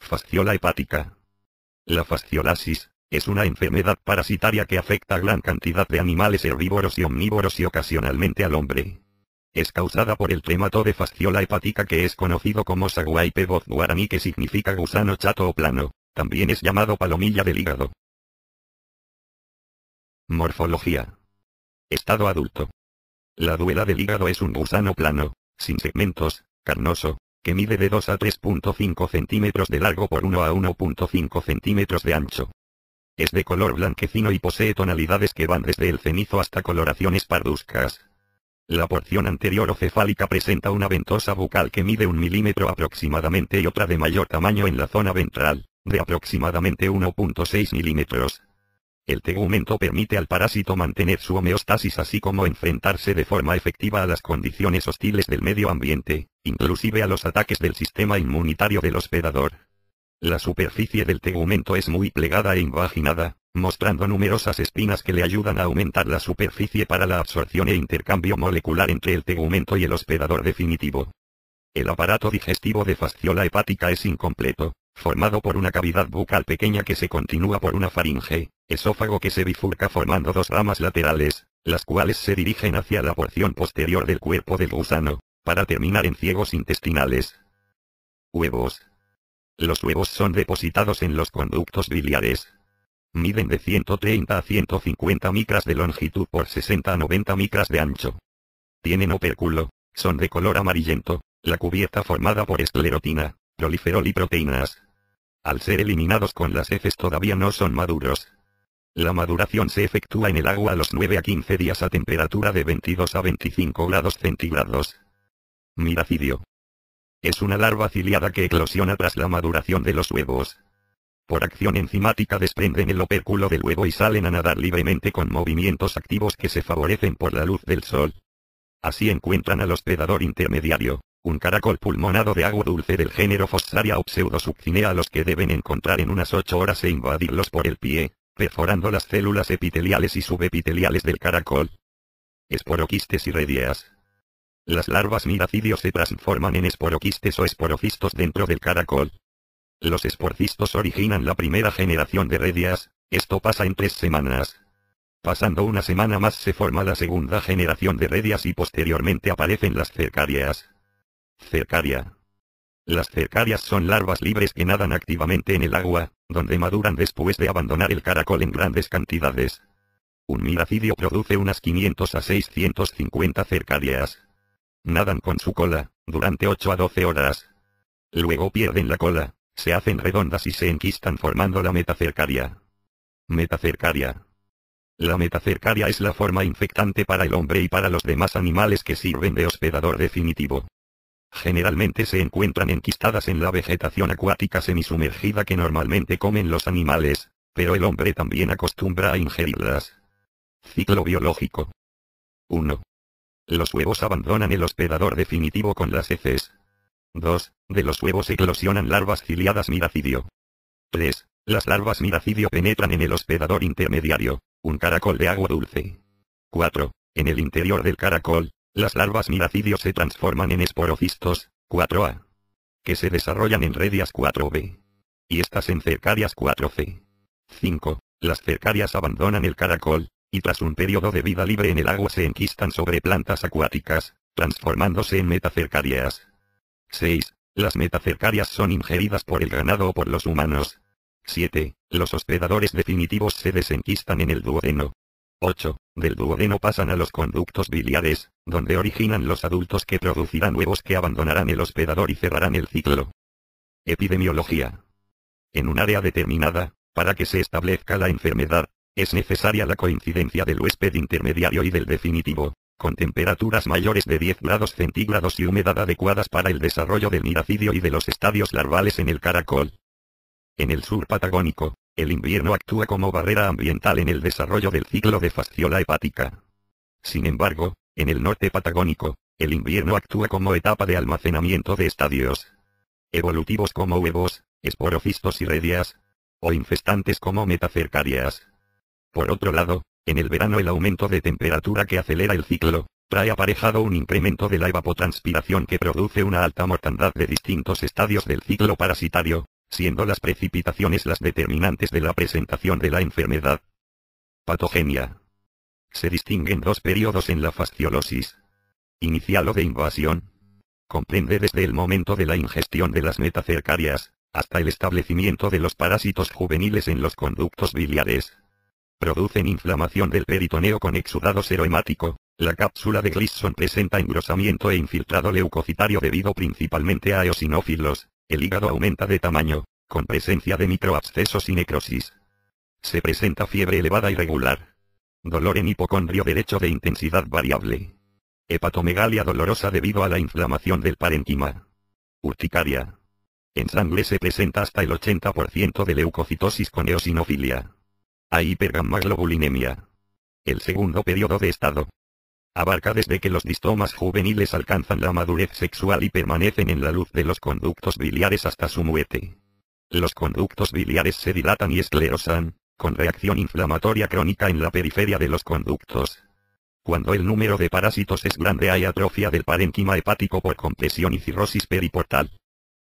Fasciola hepática. La fasciolasis es una enfermedad parasitaria que afecta a gran cantidad de animales herbívoros y omnívoros y ocasionalmente al hombre. Es causada por el trematode Fasciola hepática, que es conocido como saguaipe voz guaraní, que significa gusano chato o plano. También es llamado palomilla del hígado. Morfología. Estado adulto. La duela del hígado es un gusano plano, sin segmentos, carnoso, que mide de 2 a 3.5 centímetros de largo por 1 a 1.5 centímetros de ancho. Es de color blanquecino y posee tonalidades que van desde el cenizo hasta coloraciones parduzcas. La porción anterior o cefálica presenta una ventosa bucal que mide 1 milímetro aproximadamente y otra de mayor tamaño en la zona ventral, de aproximadamente 1.6 milímetros. El tegumento permite al parásito mantener su homeostasis, así como enfrentarse de forma efectiva a las condiciones hostiles del medio ambiente, inclusive a los ataques del sistema inmunitario del hospedador. La superficie del tegumento es muy plegada e invaginada, mostrando numerosas espinas que le ayudan a aumentar la superficie para la absorción e intercambio molecular entre el tegumento y el hospedador definitivo. El aparato digestivo de Fasciola hepática es incompleto, formado por una cavidad bucal pequeña que se continúa por una faringe, esófago que se bifurca formando 2 ramas laterales, las cuales se dirigen hacia la porción posterior del cuerpo del gusano, para terminar en ciegos intestinales. Huevos. Los huevos son depositados en los conductos biliares. Miden de 130 a 150 micras de longitud por 60 a 90 micras de ancho. Tienen opérculo, son de color amarillento, la cubierta formada por esclerotina, proliferol y proteínas. Al ser eliminados con las heces todavía no son maduros. La maduración se efectúa en el agua a los 9 a 15 días a temperatura de 22 a 25 grados centígrados. Miracidio. Es una larva ciliada que eclosiona tras la maduración de los huevos. Por acción enzimática desprenden el opérculo del huevo y salen a nadar libremente con movimientos activos que se favorecen por la luz del sol. Así encuentran al hospedador intermediario, un caracol pulmonado de agua dulce del género Fossaria o Pseudosuccinea, a los que deben encontrar en unas 8 horas e invadirlos por el pie, perforando las células epiteliales y subepiteliales del caracol. Esporoquistes y redias. Las larvas miracidio se transforman en esporoquistes o esporocistos dentro del caracol. Los esporcistos originan la primera generación de redias, esto pasa en 3 semanas. Pasando una semana más se forma la segunda generación de redias y posteriormente aparecen las cercarias. Cercaria. Las cercarias son larvas libres que nadan activamente en el agua, donde maduran después de abandonar el caracol en grandes cantidades. Un miracidio produce unas 500 a 650 cercarias. Nadan con su cola, durante 8 a 12 horas. Luego pierden la cola, se hacen redondas y se enquistan formando la metacercaria. Metacercaria. La metacercaria es la forma infectante para el hombre y para los demás animales que sirven de hospedador definitivo. Generalmente se encuentran enquistadas en la vegetación acuática semisumergida que normalmente comen los animales, pero el hombre también acostumbra a ingerirlas. Ciclo biológico. 1. Los huevos abandonan el hospedador definitivo con las heces. 2. De los huevos eclosionan larvas ciliadas miracidio. 3. Las larvas miracidio penetran en el hospedador intermediario, un caracol de agua dulce. 4. En el interior del caracol, las larvas miracidio se transforman en esporocistos, 4A, que se desarrollan en redias 4B. Y estas en cercarias 4C. 5. Las cercarias abandonan el caracol, y tras un periodo de vida libre en el agua se enquistan sobre plantas acuáticas, transformándose en metacercarias. 6. Las metacercarias son ingeridas por el ganado o por los humanos. 7. Los hospedadores definitivos se desenquistan en el duodeno. 8. Del duodeno pasan a los conductos biliares, donde originan los adultos que producirán huevos que abandonarán el hospedador y cerrarán el ciclo. Epidemiología. En un área determinada, para que se establezca la enfermedad, es necesaria la coincidencia del huésped intermediario y del definitivo, con temperaturas mayores de 10 grados centígrados y humedad adecuadas para el desarrollo del miracidio y de los estadios larvales en el caracol. En el sur patagónico, el invierno actúa como barrera ambiental en el desarrollo del ciclo de Fasciola hepática. Sin embargo, en el norte patagónico, el invierno actúa como etapa de almacenamiento de estadios evolutivos como huevos, esporocistos y redias, o infestantes como metacercarias. Por otro lado, en el verano el aumento de temperatura que acelera el ciclo, trae aparejado un incremento de la evapotranspiración que produce una alta mortandad de distintos estadios del ciclo parasitario, siendo las precipitaciones las determinantes de la presentación de la enfermedad. Patogenia. Se distinguen dos periodos en la fasciolosis. Inicial o de invasión. Comprende desde el momento de la ingestión de las metacercarias, hasta el establecimiento de los parásitos juveniles en los conductos biliares. Producen inflamación del peritoneo con exudado serohemático. La cápsula de Gleason presenta engrosamiento e infiltrado leucocitario debido principalmente a eosinófilos. El hígado aumenta de tamaño, con presencia de microabscesos y necrosis. Se presenta fiebre elevada irregular. Dolor en hipocondrio derecho de intensidad variable. Hepatomegalia dolorosa debido a la inflamación del parénquima. Urticaria. En sangre se presenta hasta el 80% de leucocitosis con eosinofilia. Hay hipergammaglobulinemia. El segundo periodo de estado abarca desde que los distomas juveniles alcanzan la madurez sexual y permanecen en la luz de los conductos biliares hasta su muerte. Los conductos biliares se dilatan y esclerosan, con reacción inflamatoria crónica en la periferia de los conductos. Cuando el número de parásitos es grande hay atrofia del parénquima hepático por compresión y cirrosis periportal.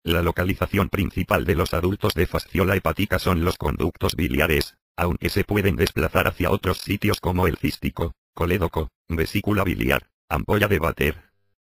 La localización principal de los adultos de fasciola hepática son los conductos biliares, aunque se pueden desplazar hacia otros sitios como el cístico, colédoco, vesícula biliar, ampolla de Vater.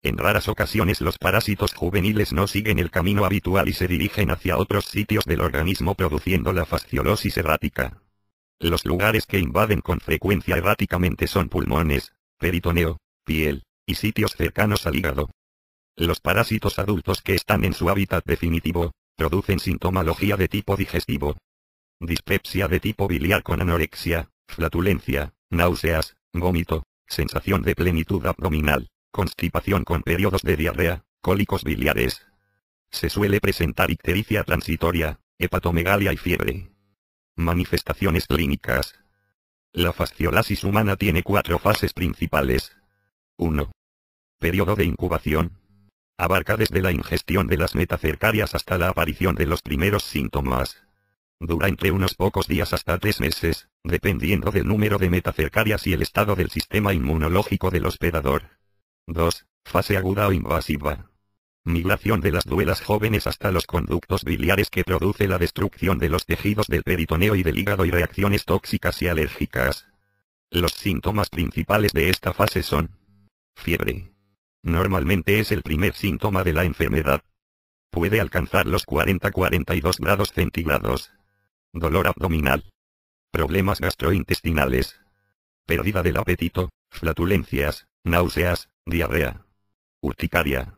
En raras ocasiones los parásitos juveniles no siguen el camino habitual y se dirigen hacia otros sitios del organismo produciendo la fasciolosis errática. Los lugares que invaden con frecuencia erráticamente son pulmones, peritoneo, piel, y sitios cercanos al hígado. Los parásitos adultos que están en su hábitat definitivo, producen sintomología de tipo digestivo. Dispepsia de tipo biliar con anorexia, flatulencia, náuseas, vómito, sensación de plenitud abdominal, constipación con periodos de diarrea, cólicos biliares. Se suele presentar ictericia transitoria, hepatomegalia y fiebre. Manifestaciones clínicas. La fasciolasis humana tiene 4 fases principales. 1. Periodo de incubación. Abarca desde la ingestión de las metacercarias hasta la aparición de los primeros síntomas. Dura entre unos pocos días hasta 3 meses, dependiendo del número de metacercarias y el estado del sistema inmunológico del hospedador. 2. Fase aguda o invasiva. Migración de las duelas jóvenes hasta los conductos biliares que produce la destrucción de los tejidos del peritoneo y del hígado y reacciones tóxicas y alérgicas. Los síntomas principales de esta fase son: fiebre. Normalmente es el primer síntoma de la enfermedad. Puede alcanzar los 40-42 grados centígrados. Dolor abdominal. Problemas gastrointestinales. Pérdida del apetito, flatulencias, náuseas, diarrea. Urticaria.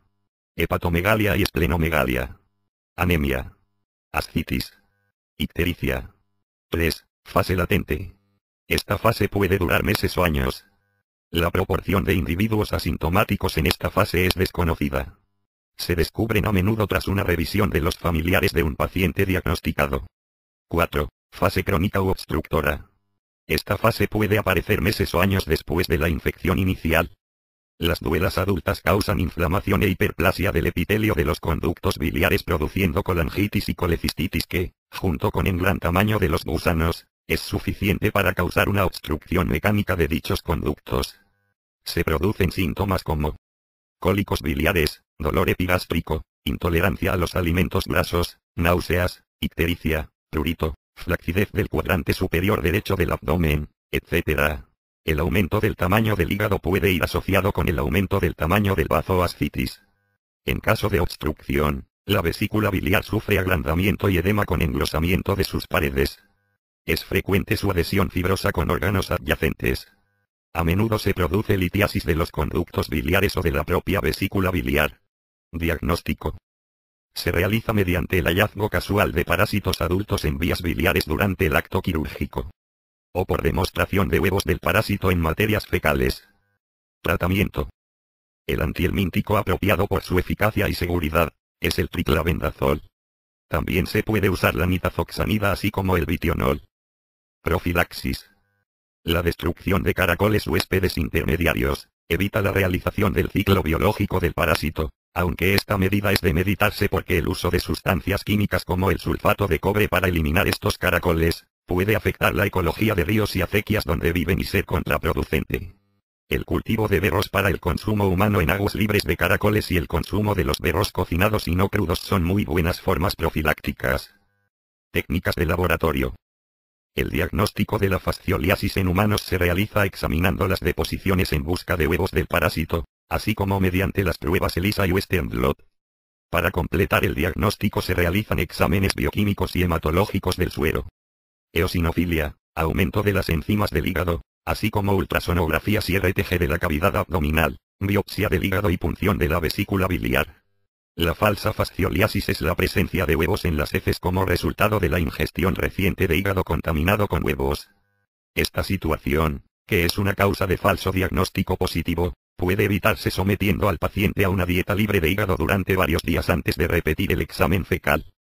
Hepatomegalia y esplenomegalia. Anemia. Ascitis. Ictericia. 3. Fase latente. Esta fase puede durar meses o años. La proporción de individuos asintomáticos en esta fase es desconocida. Se descubren a menudo tras una revisión de los familiares de un paciente diagnosticado. 4. Fase crónica u obstructora. Esta fase puede aparecer meses o años después de la infección inicial. Las duelas adultas causan inflamación e hiperplasia del epitelio de los conductos biliares produciendo colangitis y colecistitis que, junto con el gran tamaño de los gusanos, es suficiente para causar una obstrucción mecánica de dichos conductos. Se producen síntomas como cólicos biliares, dolor epigástrico, intolerancia a los alimentos grasos, náuseas, ictericia, prurito, flacidez del cuadrante superior derecho del abdomen, etc. El aumento del tamaño del hígado puede ir asociado con el aumento del tamaño del bazo o ascitis. En caso de obstrucción, la vesícula biliar sufre agrandamiento y edema con engrosamiento de sus paredes. Es frecuente su adhesión fibrosa con órganos adyacentes. A menudo se produce litiasis de los conductos biliares o de la propia vesícula biliar. Diagnóstico. Se realiza mediante el hallazgo casual de parásitos adultos en vías biliares durante el acto quirúrgico. O por demostración de huevos del parásito en materias fecales. Tratamiento. El antihelmíntico apropiado por su eficacia y seguridad es el triclavendazol. También se puede usar la nitazoxanida así como el vitionol. Profilaxis. La destrucción de caracoles huéspedes intermediarios evita la realización del ciclo biológico del parásito, aunque esta medida es de meditarse porque el uso de sustancias químicas como el sulfato de cobre para eliminar estos caracoles puede afectar la ecología de ríos y acequias donde viven y ser contraproducente. El cultivo de berros para el consumo humano en aguas libres de caracoles y el consumo de los berros cocinados y no crudos son muy buenas formas profilácticas. Técnicas de laboratorio. El diagnóstico de la fascioliasis en humanos se realiza examinando las deposiciones en busca de huevos del parásito, así como mediante las pruebas ELISA y Western blot. Para completar el diagnóstico se realizan exámenes bioquímicos y hematológicos del suero. Eosinofilia, aumento de las enzimas del hígado, así como ultrasonografías y RTG de la cavidad abdominal, biopsia del hígado y punción de la vesícula biliar. La falsa fascioliasis es la presencia de huevos en las heces como resultado de la ingestión reciente de hígado contaminado con huevos. Esta situación, que es una causa de falso diagnóstico positivo, puede evitarse sometiendo al paciente a una dieta libre de hígado durante varios días antes de repetir el examen fecal.